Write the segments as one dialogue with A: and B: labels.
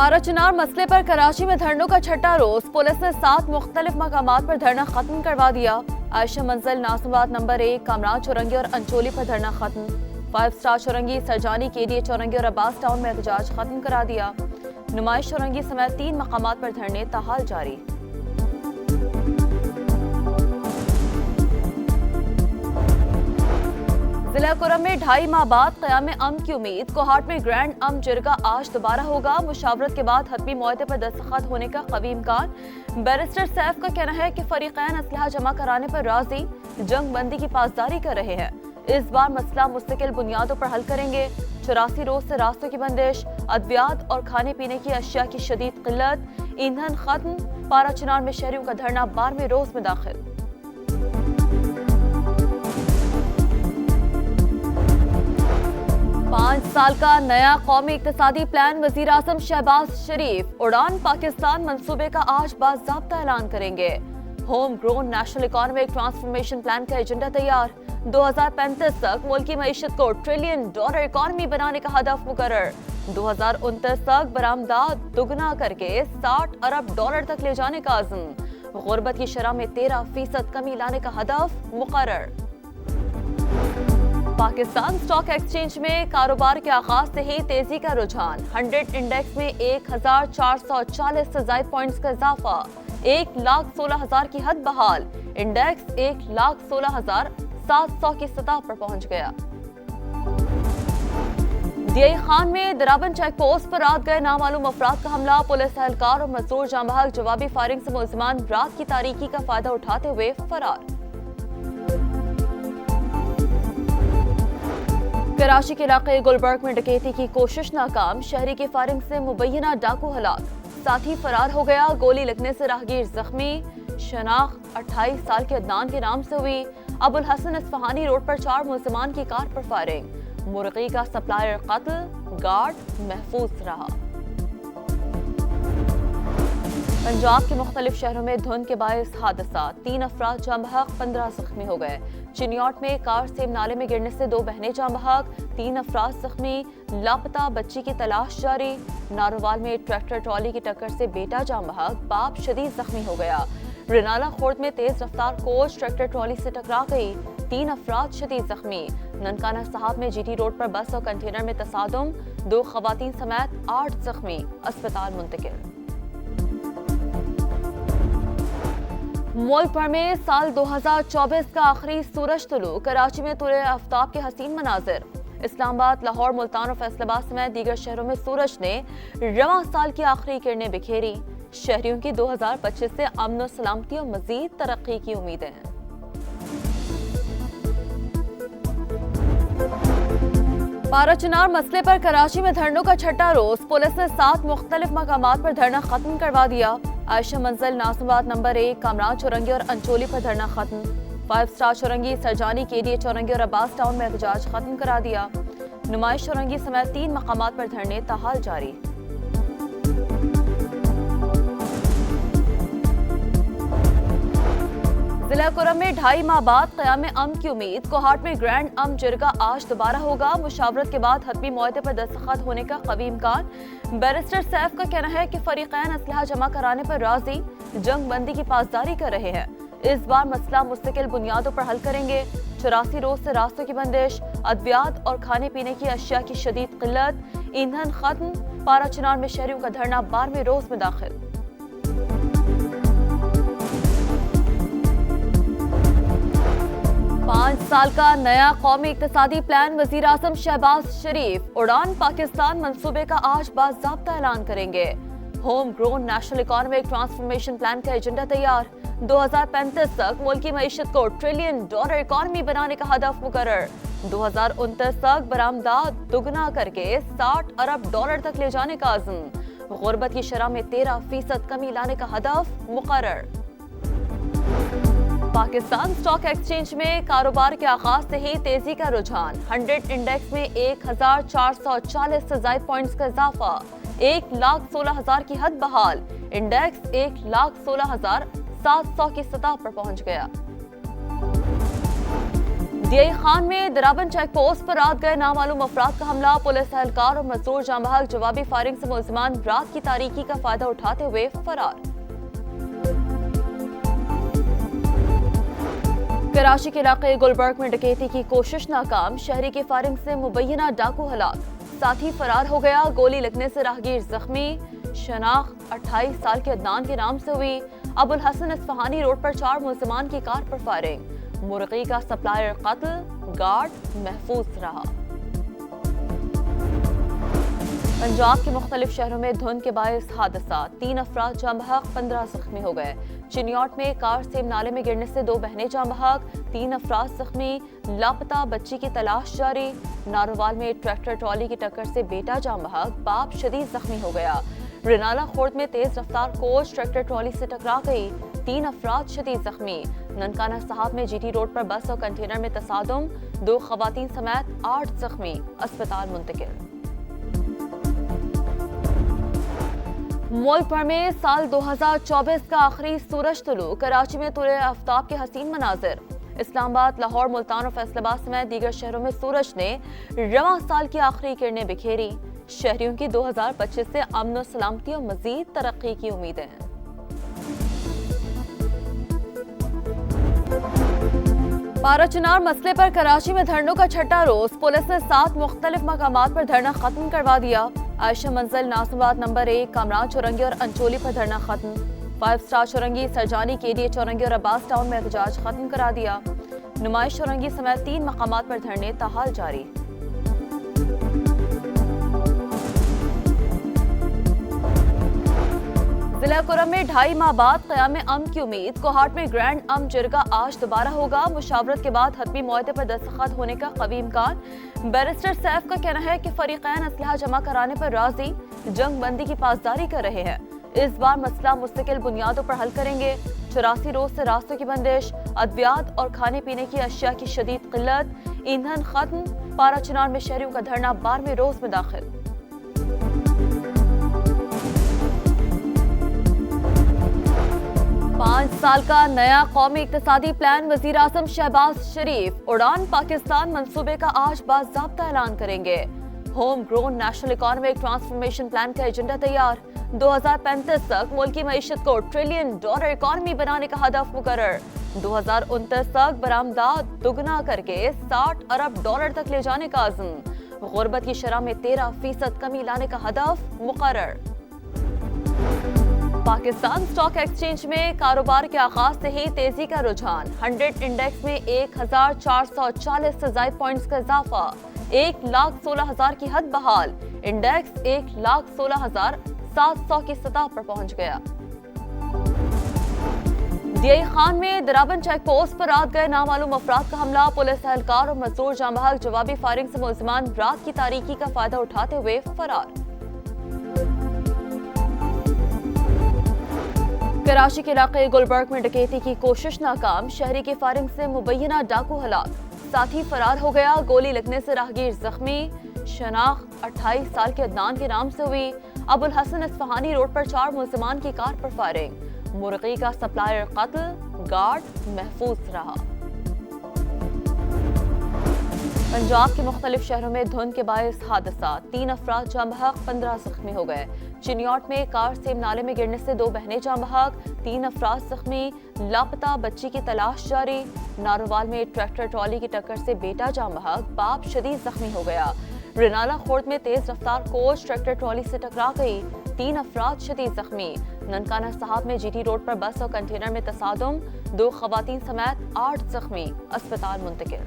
A: पारा चिनार मसले पर कराची में धरनों का छठा रोज पुलिस ने 7 मुख्तलिफ मकामात पर धरना खत्म करवा दिया। आयशा मंजिल, नासिबाद नंबर 1, कामरान चौरंगी और अंचोली पर धरना खत्म। 5 स्टार चौरंगी, सरजानी, केडीए चौरंगी और अब्बास टाउन में एहतजाज खत्म करा दिया। नुमाइश चौरंगी समेत 3 मकामात पर धरने ताहाल जारी। जिला कुरम में 2.5 माह बाद क़याम अमन की उम्मीद। कोहाट में ग्रैंड अमन जिरगा आज दोबारा होगा। मुशावरत के बाद हतमी मुआहदे पर दस्तखत होने का कवी इम्कान। बैरिस्टर सैफ का कहना है कि फरीकैन असलहा जमा कराने पर राजी, जंग बंदी की पासदारी कर रहे हैं। इस बार मसला मुस्तकिल बुनियादों पर हल करेंगे। 84 रोज से रास्तों की बंदिश, अद्वियात और खाने पीने की अशिया की शदीद किल्लत, ईंधन खत्म। पारा चिनार में शहरियों का धरना 12वें रोज में दाखिल। 5 साल का नया कौमी इक्तिसादी प्लान। वजीर आज़म शहबाज शरीफ उड़ान पाकिस्तान मंसूबे का आज बाज़ाब्ता ऐलान करेंगे। Home grown national economic transformation plan का एजेंडा तैयार। 2035 तक मुल्क की मईशत को $1 ट्रिलियन इकोनॉमी बनाने का हदफ मुकर्रर। 2029 तक बरामदात दुगना करके $60 अरब तक ले जाने का अज़्म। गुर्बत की शरह में 13% कमी लाने का हदफ मुकर्रर। पाकिस्तान स्टॉक एक्सचेंज में कारोबार के आगाज से ही तेजी का रुझान। 100 इंडेक्स में 1440 से ज्यादा पॉइंट्स का इजाफा। 1,16,000 की हद बहाल। इंडेक्स 1,16,700 की सतह पर पहुंच गया। दियाई खान में दराबन चेक पोस्ट पर रात गए नामालूम अफराद का हमला। पुलिस एहलकार और मजदूर जांबहक जवाबी फायरिंग से मुलजिमान रात की तारीकी का फायदा उठाते हुए फरार। कराची के इलाके गुलबर्ग में डकैती की कोशिश नाकाम। शहरी की फायरिंग से मुबैना डाकू हलाक, साथी फरार हो गया। गोली लगने से राहगीर जख्मी। शनाख्त 28 साल के अदनान के नाम से हुई। अबुल हसन इस्फहानी रोड पर 4 मुलजिमान की कार पर फायरिंग। मुर्गी का सप्लायर कत्ल, गार्ड महफूज रहा। पंजाब के मुख्तलिफ शहरों में धुंध के बायस हादसा। 3 अफराद जाँ बहक, 15 जख्मी हो गए। चिनियाट में कार सेम नाले में गिरने से 2 बहनें जाँ बहक, 3 अफराद जख्मी। लापता बच्ची की तलाश जारी। नारोवाल में ट्रैक्टर ट्रॉली की टक्कर से बेटा जाँ बहक, बाप शदीद जख्मी हो गया। रिनाला खोर्द में तेज रफ्तार कोच ट्रैक्टर ट्रॉली से टकरा गई, 3 अफराद शदीद जख्मी। ननकाना साहब में जीटी रोड पर बस और कंटेनर में तसादुम, 2 खवातीन समेत 8 जख्मी, अस्पताल मुंतकिल। मुल्क भर में साल 2024 का आखिरी सूरज तुलू। कराची में तुले आफ्ताब के हसीन मनाजिर। इस्लामाबाद, लाहौर, मुल्तान और फैसलाबाद समेत दीगर शहरों में सूरज ने रवां साल की आखिरी किरणें बिखेरी। शहरियों की 2025 से अमन और सलामती और मजीद तरक्की की उम्मीदें हैं। पारा चिनार मसले पर कराची में धरनों का छठा रोज। पुलिस ने 7 मुख्तलिफ मकामात पर धरना खत्म करवा दिया। आयशा मंजिल, नासिबाद नंबर 1, कामरान चौरंगी और अंचोली पर धरना खत्म। 5 स्टार चौरंगी, सरजानी, केडीए चौरंगी और अब्बास टाउन में एहतजाज खत्म करा दिया। नुमाइश चौरंगी समेत 3 मकामात पर धरने ताहाल जारी। जिला कुरम में 2.5 माह बाद क़याम अमन की उम्मीद। कोहाट में ग्रैंड अमन जिरगा आज दोबारा होगा। मुशावरत के बाद हतमी मुआहदे पर दस्तखत होने का कवी इम्कान। बैरिस्टर सैफ का कहना है कि फरीकैन असलहा जमा कराने पर राजी, जंग बंदी की पासदारी कर रहे हैं। इस बार मसला मुस्तकिल बुनियादों पर हल करेंगे। 84 रोज से रास्तों की बंदिश, अद्वियात और खाने पीने की अशिया की शदीद किल्लत, ईंधन खत्म। पारा चिनार में शहरियों का धरना 12वें रोज में दाखिल। 5 साल का नया कौमी इक्तिसादी प्लान। वजीर आज़म शहबाज शरीफ उड़ान पाकिस्तान मंसूबे का आज बाज़ाब्ता ऐलान करेंगे। Home grown national economic transformation plan का एजेंडा तैयार। 2035 तक मुल्क की मईशत को $1 ट्रिलियन इकोनॉमी बनाने का हदफ मुकर्रर। 2029 तक बरामदात दुगना करके $60 अरब तक ले जाने का अज़्म। गुर्बत की शरह में 13% कमी लाने का हदफ मुकर्रर। पाकिस्तान स्टॉक एक्सचेंज में कारोबार के आगाज से ही तेजी का रुझान। 100 इंडेक्स में 1440 से ज्यादा पॉइंट्स का इजाफा। 1,16,000 की हद बहाल। इंडेक्स 1,16,700 की सतह पर पहुंच गया। डीआई खान में दराबन चेक पोस्ट पर रात गए नामालूम अफराद का हमला, पुलिस एहलकार और मजदूर जाम बहक जवाबी फायरिंग से मुलजिमान रात की तारीकी का फायदा उठाते हुए फरार। कराची के इलाके गुलबर्ग में डकैती की कोशिश नाकाम, शहरी की फायरिंग से मुबैना डाकू हलाक, साथी फरार हो गया, गोली लगने से राहगीर जख्मी। शनाख्त 28 साल के अदनान के नाम से हुई। अबुल हसन इस्फहानी रोड पर 4 मुलजिमान की कार पर फायरिंग, मुर्गी का सप्लायर कत्ल, गार्ड महफूज रहा। पंजाब के मुख्तलिफ शहरों में धुंध के बायस हादसा, 3 अफराद जाम बहक, 15 जख्मी हो गए। चिन्याट में कार सेम नाले में गिरने से 2 बहनें जाम बहक, 3 अफराद जख्मी, लापता बच्ची की तलाश जारी। नारोवाल में ट्रैक्टर ट्रॉली की टक्कर से बेटा जाम बहक, बाप शदीद जख्मी हो गया। रिनाला खोर्द में तेज रफ्तार कोच ट्रैक्टर ट्रॉली से टकरा गई, 3 अफराद शदीद जख्मी। ननकाना साहब में जीटी रोड पर बस और कंटेनर में तसादुम, 2 खवातीन समेत 8 जख्मी, अस्पताल मुंतकिल। मुल्क भर में साल 2024 का आखिरी सूरज तुलू, कराची में तुले आफ्ताब के हसीन मनाजिर। इस्लामाबाद, लाहौर, मुल्तान और फैसलाबाद समेत दीगर शहरों में सूरज ने रवां साल की आखिरी किरणें बिखेरी। शहरियों की 2025 से अमन और सलामती और मजीद तरक्की की उम्मीदें हैं। पारा चिनार मसले पर कराची में धरनों का छठा रोज, पुलिस ने 7 मुख्तलिफ मकामात पर धरना खत्म करवा दिया। आयशा मंजिल, नासिमाबाद नंबर 1, कामरान चौरंगी और अंचोली पर धरना खत्म। 5 स्टार चौरंगी, सरजानी, केडीए चौरंगी और अब्बास टाउन में एहतजाज खत्म करा दिया। नुमाइश चौरंगी समेत 3 मकामात पर धरने ताहाल जारी। जिला कुरम में 2.5 माह बाद क़याम अम की उम्मीद। कोहाट में ग्रैंड अम जिरगा आज दोबारा होगा। मुशावरत के बाद हतमी मुआहदे पर दस्तखत होने का कवी इम्कान। बैरिस्टर सैफ का कहना है कि फरीकैन असलहा जमा कराने पर राजी, जंग बंदी की पासदारी कर रहे हैं। इस बार मसला मुस्तकिल बुनियादों पर हल करेंगे। 84 रोज से रास्तों की बंदिश, अद्वियात और खाने पीने की अशिया की शदीद किल्लत, ईंधन खत्म। पारा चिनार में शहरियों का धरना 12वें रोज में दाखिल। 5 साल का नया कौमी इक्तिसादी प्लान, वजीर आजम शहबाज शरीफ उड़ान पाकिस्तान मंसूबे का आज बाज़ाब्ता ऐलान करेंगे। Home grown national economic transformation plan का एजेंडा तैयार। 2035 तक मुल्क की मईशत को $1 ट्रिलियन इकोनॉमी बनाने का हदफ मुकर्रर। 2029 तक बरामदात दुगना करके $60 अरब तक ले जाने का अज़्म। गुर्बत की शरह में 13% कमी लाने का हदफ मुकर्रर। पाकिस्तान स्टॉक एक्सचेंज में कारोबार के आगाज से ही तेजी का रुझान। 100 इंडेक्स में 1440 से ज्यादा पॉइंट्स का इजाफा, 1,16,000 की हद बहाल। इंडेक्स 1,16,700 की सतह पर पहुंच गया। डीआई खान में दराबन चेक पोस्ट पर रात गए नामालूम अफराद का हमला, पुलिस एहलकार और मजदूर जाम बहक जवाबी फायरिंग से मुलजिमान रात की तारीकी का फायदा उठाते हुए फरार। कराची के इलाके गुलबर्ग में डकैती की कोशिश नाकाम, शहरी की फायरिंग से मुबैना डाकू हलाक, साथी फरार हो गया, गोली लगने से राहगीर जख्मी। शनाख्त 28 साल के अदनान के नाम से हुई। अबुल हसन इस्फहानी रोड पर 4 मुलजिमान की कार पर फायरिंग, मुर्गी का सप्लायर कत्ल, गार्ड महफूज रहा। पंजाब के मुख्तलिफ शहरों में धुंध के बायस हादसा, 3 अफराद जाम बहक, 15 जख्मी हो गए। चिन्याट में कार सेम नाले में गिरने से 2 बहनें जाम बहक, 3 अफराद जख्मी, लापता बच्ची की तलाश जारी। नारोवाल में ट्रैक्टर ट्रॉली की टक्कर से बेटा जाम बहक, बाप शदीद जख्मी हो गया। रिनाला खोर्द में तेज रफ्तार कोच ट्रैक्टर ट्रॉली से टकरा गई, 3 अफराद शदीद जख्मी। ननकाना साहब में जीटी रोड पर बस और कंटेनर में तसादुम, 2 खवातीन समेत 8 जख्मी, अस्पताल मुंतकिल।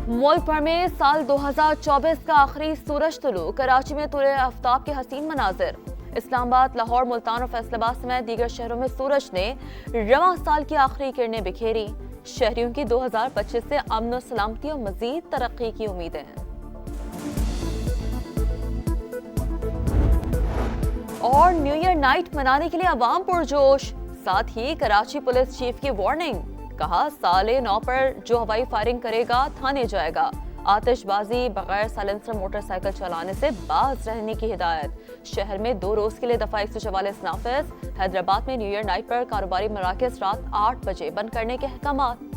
A: मुल्क भर में साल 2024 का आखिरी सूरज तुलू, कराची में तुले आफ्ताब के हसीन मनाजिर। इस्लामाबाद, लाहौर, मुल्तान और फैसलाबाद समेत दीगर शहरों में सूरज ने रवां साल की आखिरी किरणें बिखेरी। शहरियों की 2025 से अमन और सलामती और मजीद तरक्की की उम्मीदें हैं। और न्यू ईयर नाइट मनाने के लिए अवाम पुरजोश, साथ ही कराची पुलिस चीफ की वार्निंग, कहा साले 9 पर जो हवाई फायरिंग करेगा थाने जाएगा। آتش بازی بغیر سائلنسر موٹر سائیکل چلانے سے باز رہنے کی ہدایت۔ شہر میں 2 روز کے لیے دفعہ 144 نافذ۔ حیدرآباد میں نیو ایئر نائٹ پر کاروباری مراکز رات 8 بجے بند کرنے کے احکامات۔